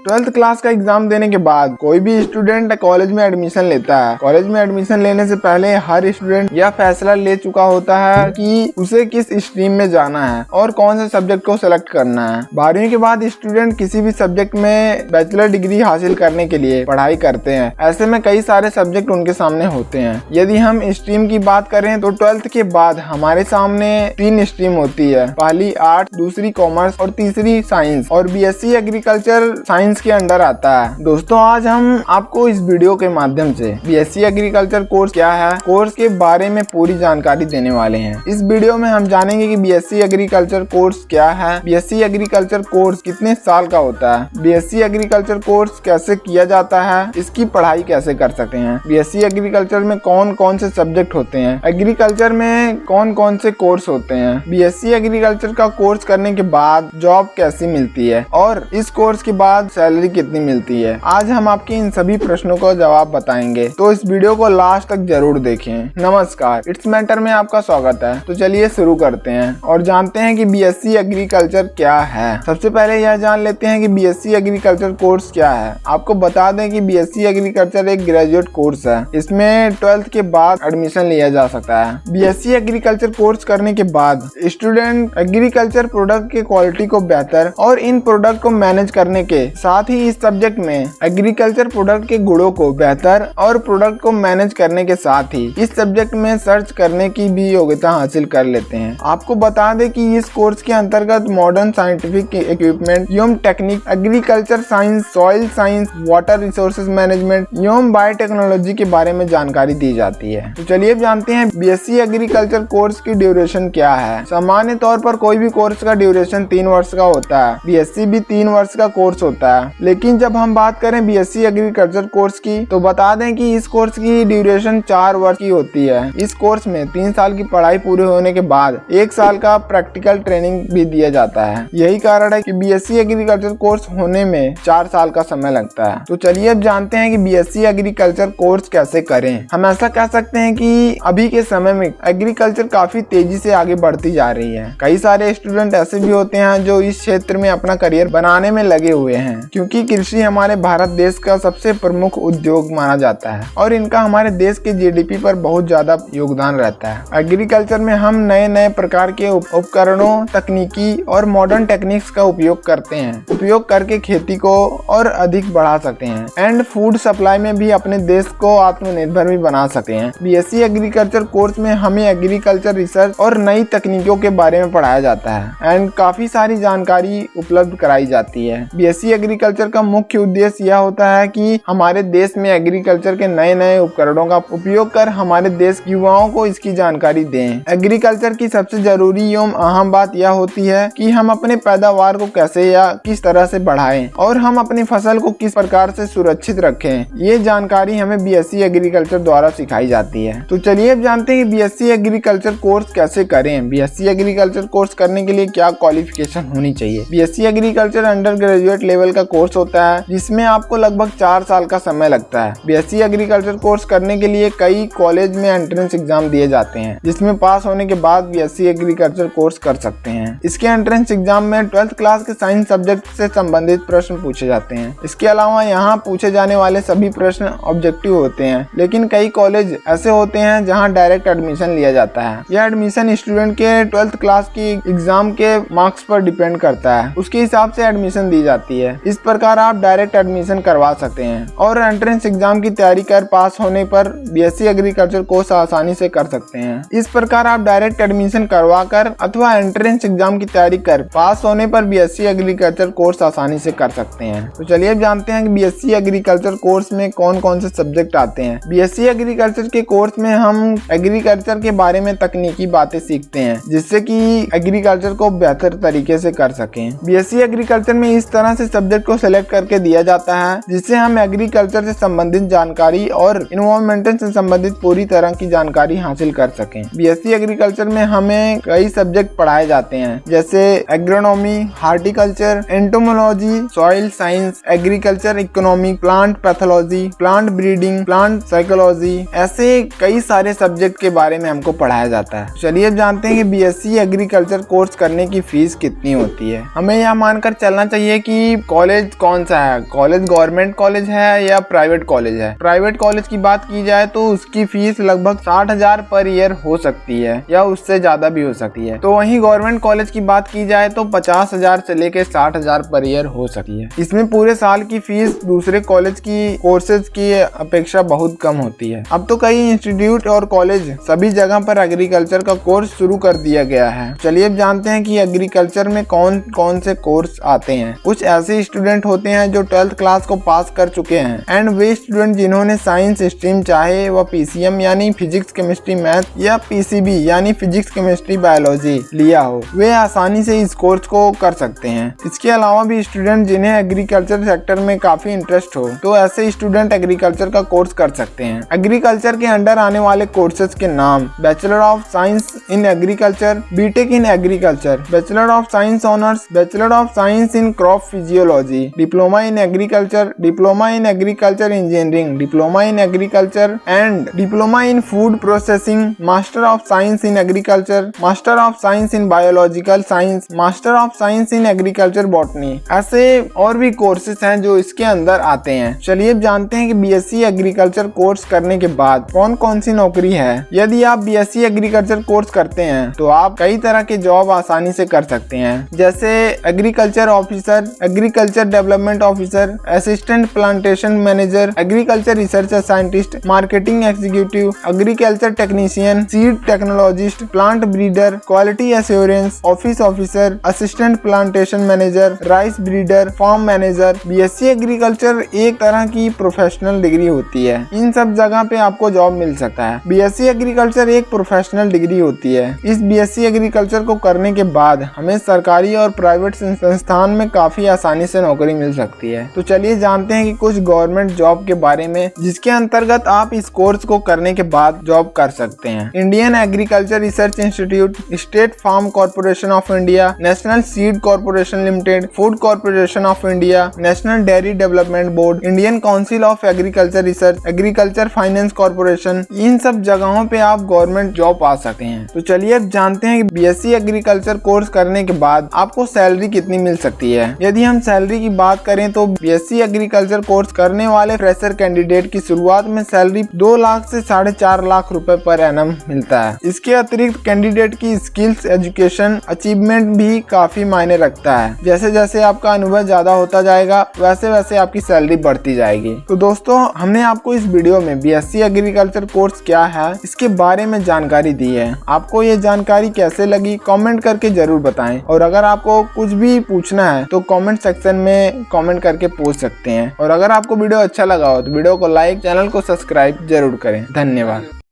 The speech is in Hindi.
12th क्लास का एग्जाम देने के बाद कोई भी स्टूडेंट कॉलेज में एडमिशन लेता है। कॉलेज में एडमिशन लेने से पहले हर स्टूडेंट यह फैसला ले चुका होता है कि उसे किस स्ट्रीम में जाना है और कौन से सब्जेक्ट को सिलेक्ट करना है। 12वीं के बाद स्टूडेंट किसी भी सब्जेक्ट में बैचलर डिग्री हासिल करने के लिए पढ़ाई करते हैं। ऐसे में कई सारे सब्जेक्ट उनके सामने होते हैं। यदि हम स्ट्रीम की बात करें तो 12th के बाद हमारे सामने 3 स्ट्रीम होती है। पहली आर्ट, दूसरी कॉमर्स और तीसरी साइंस, और बीएससी एग्रीकल्चर साइंस के अंडर आता है। दोस्तों, आज हम आपको इस वीडियो के माध्यम से बीएससी एग्रीकल्चर कोर्स क्या है, कोर्स के बारे में पूरी जानकारी देने वाले हैं। इस वीडियो में हम जानेंगे कि बीएससी एग्रीकल्चर कोर्स क्या है, बीएससी एग्रीकल्चर कोर्स कितने साल का होता है, बीएससी एग्रीकल्चर कोर्स कैसे किया जाता है, इसकी पढ़ाई कैसे कर सकते हैं, बीएससी एग्रीकल्चर में कौन कौन से सब्जेक्ट होते हैं, एग्रीकल्चर में कौन कौन से कोर्स होते हैं, बीएससी एग्रीकल्चर का कोर्स करने के बाद जॉब कैसी मिलती है और इस कोर्स के बाद सैलरी कितनी मिलती है। आज हम आपके इन सभी प्रश्नों का जवाब बताएंगे, तो इस वीडियो को लास्ट तक जरूर देखें। नमस्कार, इट्स मैटर में आपका स्वागत है। तो चलिए शुरू करते हैं और जानते हैं कि बीएससी एग्रीकल्चर क्या है। सबसे पहले यह जान लेते हैं कि बीएससी एग्रीकल्चर कोर्स क्या है। आपको बता दें कि बीएससी एग्रीकल्चर एक ग्रेजुएट कोर्स है। इसमें 12th के बाद एडमिशन लिया जा सकता है। बीएससी एग्रीकल्चर कोर्स करने के बाद स्टूडेंट एग्रीकल्चर प्रोडक्ट के क्वालिटी को बेहतर और इन प्रोडक्ट को मैनेज करने के साथ ही इस सब्जेक्ट में एग्रीकल्चर प्रोडक्ट के गुणों को बेहतर और प्रोडक्ट को मैनेज करने के साथ ही इस सब्जेक्ट में सर्च करने की भी योग्यता हासिल कर लेते हैं। आपको बता दें कि इस कोर्स के अंतर्गत मॉडर्न साइंटिफिक इक्विपमेंट एवं technique, agriculture science, soil science, water resources management एवं बायोटेक्नोलॉजी के बारे में जानकारी दी जाती है। तो चलिए अब जानते हैं बीएससी एग्रीकल्चर कोर्स की ड्यूरेशन क्या है। सामान्य तौर पर कोई भी कोर्स का ड्यूरेशन 3 वर्ष का होता है। बीएससी भी 3 वर्ष का कोर्स होता है, लेकिन जब हम बात करें बीएससी एग्रीकल्चर कोर्स की तो बता दें कि इस कोर्स की ड्यूरेशन 4 वर्ष की होती है। इस कोर्स में 3 साल की पढ़ाई पूरी होने के बाद 1 साल का प्रैक्टिकल ट्रेनिंग भी दिया जाता है। यही कारण है कि बीएससी एग्रीकल्चर कोर्स होने में 4 साल का समय लगता है। तो चलिए अब जानते हैं कि बीएससी एग्रीकल्चर कोर्स कैसे करें। हम ऐसा कह सकते हैं कि अभी के समय में एग्रीकल्चर काफी तेजी से आगे बढ़ती जा रही है। कई सारे स्टूडेंट ऐसे भी होते हैं जो इस क्षेत्र में अपना करियर बनाने में लगे हुए हैं, क्योंकि कृषि हमारे भारत देश का सबसे प्रमुख उद्योग माना जाता है और इनका हमारे देश के जीडीपी पर बहुत ज्यादा योगदान रहता है। एग्रीकल्चर में हम नए नए प्रकार के उपकरणों, तकनीकी और मॉडर्न टेक्निक्स का उपयोग करते हैं। उपयोग करके खेती को और अधिक बढ़ा सकते हैं एंड फूड सप्लाई में भी अपने देश को आत्मनिर्भर भी बना सकते हैं। बीएससी एग्रीकल्चर कोर्स में हमें एग्रीकल्चर रिसर्च और नई तकनीकों के बारे में पढ़ाया जाता है एंड काफी सारी जानकारी उपलब्ध कराई जाती है। बीएससी एग्रीकल्चर का मुख्य उद्देश्य यह होता है कि हमारे देश में एग्रीकल्चर के नए नए उपकरणों का उपयोग कर हमारे देश के युवाओं को इसकी जानकारी दें। एग्रीकल्चर की सबसे जरूरी एवं अहम बात यह होती है कि हम अपने पैदावार को कैसे या किस तरह से बढ़ाएं और हम अपनी फसल को किस प्रकार से सुरक्षित रखें। ये जानकारी हमें बीएससी एग्रीकल्चर द्वारा सिखाई जाती है। तो चलिए अब जानते हैं कि बीएससी एग्रीकल्चर कोर्स कैसे करें। बीएससी एग्रीकल्चर कोर्स करने के लिए क्या क्वालिफिकेशन होनी चाहिए। BSc agriculture under graduate level का कोर्स होता है जिसमें आपको लगभग 4 साल का समय लगता है। बीएससी एग्रीकल्चर कोर्स करने के लिए कई कॉलेज में एंट्रेंस एग्जाम दिए जाते हैं, जिसमें पास होने के बाद बीएससी एग्रीकल्चर कोर्स कर सकते हैं। इसके एंट्रेंस एग्जाम में 12th क्लास के साइंस सब्जेक्ट से संबंधित प्रश्न पूछे जाते हैं। इसके अलावा यहाँ पूछे जाने वाले सभी प्रश्न ऑब्जेक्टिव होते हैं, लेकिन कई कॉलेज ऐसे होते हैं जहाँ डायरेक्ट एडमिशन लिया जाता है। यह एडमिशन स्टूडेंट के 12th क्लास की एग्जाम के मार्क्स पर डिपेंड करता है, उसके हिसाब से एडमिशन दी जाती है। इस प्रकार आप डायरेक्ट एडमिशन करवा सकते हैं और एंट्रेंस एग्जाम की तैयारी कर पास होने पर बीएससी एग्रीकल्चर कोर्स आसानी से कर सकते हैं। इस प्रकार आप डायरेक्ट एडमिशन करवा कर अथवा एंट्रेंस एग्जाम की तैयारी कर पास होने पर बीएससी एग्रीकल्चर कोर्स आसानी से कर सकते हैं। तो चलिए अब जानते हैं कि बीएससी एग्रीकल्चर कोर्स में कौन कौन से सब्जेक्ट आते हैं। बीएससी एग्रीकल्चर के कोर्स में हम एग्रीकल्चर के बारे में तकनीकी बातें सीखते हैं, जिससे कि एग्रीकल्चर को बेहतर तरीके से कर सकें। बीएससी एग्रीकल्चर में इस तरह से सब्जेक्ट को सिलेक्ट करके दिया जाता है जिससे हम एग्रीकल्चर से संबंधित जानकारी और इन्वायरमेंटल से संबंधित पूरी तरह की जानकारी हासिल कर सकें। बीएससी एग्रीकल्चर में हमें कई सब्जेक्ट पढ़ाए जाते हैं, जैसे agronomy, horticulture, entomology, soil science, agriculture economy, plant pathology, plant breeding, plant psychology, ऐसे कई सारे सब्जेक्ट के बारे में हमको पढ़ाया जाता है। चलिए अब जानते हैं कि बीएससी एग्रीकल्चर कोर्स करने की फीस कितनी होती है। हमें यह मानकर चलना चाहिए कि कॉलेज कॉलेज कौन सा है, कॉलेज गवर्नमेंट कॉलेज है या प्राइवेट कॉलेज है। प्राइवेट कॉलेज की बात की जाए तो उसकी फीस लगभग 60,000 पर ईयर हो सकती है या उससे ज्यादा भी हो सकती है। तो वहीं गवर्नमेंट कॉलेज की बात की जाए तो 50,000 से लेकर 60,000 पर ईयर हो सकती है। इसमें पूरे साल की फीस दूसरे कॉलेज की कोर्सेज की अपेक्षा बहुत कम होती है। अब तो कई इंस्टीट्यूट और कॉलेज सभी जगह पर एग्रीकल्चर का कोर्स शुरू कर दिया गया है। चलिए अब जानते हैं कि एग्रीकल्चर में कौन कौन से कोर्स आते हैं। कुछ ऐसे स्टूडेंट होते हैं जो 12th क्लास को पास कर चुके हैं एंड वे स्टूडेंट जिन्होंने साइंस स्ट्रीम चाहे वह PCM यानी फिजिक्स केमिस्ट्री मैथ या PCB यानी फिजिक्स केमिस्ट्री बायोलॉजी लिया हो, वे आसानी से इस कोर्स को कर सकते हैं। इसके अलावा भी स्टूडेंट जिन्हें एग्रीकल्चर सेक्टर में काफी इंटरेस्ट हो तो ऐसे स्टूडेंट एग्रीकल्चर का कोर्स कर सकते हैं। एग्रीकल्चर के अंडर आने वाले कोर्सेज के नाम: bachelor of science in agriculture, BTech in agriculture, bachelor of science honours, bachelor of science in crop physiology, diploma in agriculture, diploma in agriculture engineering, diploma in agriculture and diploma in food processing, master of science in agriculture, master of science in biological science, master of science in agriculture botany. ऐसे और भी कोर्सेज हैं जो इसके अंदर आते हैं। चलिए अब जानते हैं कि BSc एग्रीकल्चर कोर्स करने के बाद कौन कौन सी नौकरी है। यदि आप BSc एग्रीकल्चर कोर्स करते हैं तो आप कई तरह के जॉब आसानी से कर सकते हैं, जैसे agriculture officer, agriculture development officer, assistant plantation manager, agriculture research scientist, marketing executive, agriculture technician, seed technologist, plant breeder, quality assurance office officer, assistant plantation manager, rice breeder, farm manager. BSc agriculture एक तरह की प्रोफेशनल डिग्री होती है। इन सब जगह पे आपको जॉब मिल सकता है। BSc एग्रीकल्चर एक प्रोफेशनल डिग्री होती है। इस BSc एग्रीकल्चर को करने के बाद हमें सरकारी और प्राइवेट संस्थान में काफी आसानी से नौकरी मिल सकती है। तो चलिए जानते हैं कि कुछ गवर्नमेंट जॉब के बारे में जिसके अंतर्गत आप इस कोर्स को करने के बाद जॉब कर सकते हैं। Indian agriculture research institute, state farm corporation of India, national seed corporation limited, food corporation of India, national dairy development board, Indian council of agriculture research, agriculture finance corporation. इन सब जगहों पे आप गवर्नमेंट जॉब पा सकते हैं। तो चलिए अब जानते हैं कि BSc एग्रीकल्चर कोर्स करने के बाद आपको सैलरी कितनी मिल सकती है। यदि हम सैलरी की बात करें तो BSc एग्रीकल्चर कोर्स करने वाले फ्रेशर कैंडिडेट की शुरुआत में सैलरी 2 लाख से 4.5 लाख रुपए पर एनम मिलता है। इसके अतिरिक्त कैंडिडेट की स्किल्स, एजुकेशन, अचीवमेंट भी काफी मायने रखता है। जैसे जैसे आपका अनुभव ज्यादा होता जाएगा वैसे वैसे आपकी सैलरी बढ़ती जाएगी। तो दोस्तों, हमने आपको इस वीडियो में BSc एग्रीकल्चर कोर्स क्या है इसके बारे में जानकारी दी है। आपको ये जानकारी कैसे लगी कमेंट करके जरूर बताएं, और अगर आपको कुछ भी पूछना है तो कमेंट सेक्शन में कमेंट करके पूछ सकते हैं। और अगर आपको वीडियो अच्छा लगा हो तो वीडियो को लाइक, चैनल को सब्सक्राइब जरूर करें। धन्यवाद।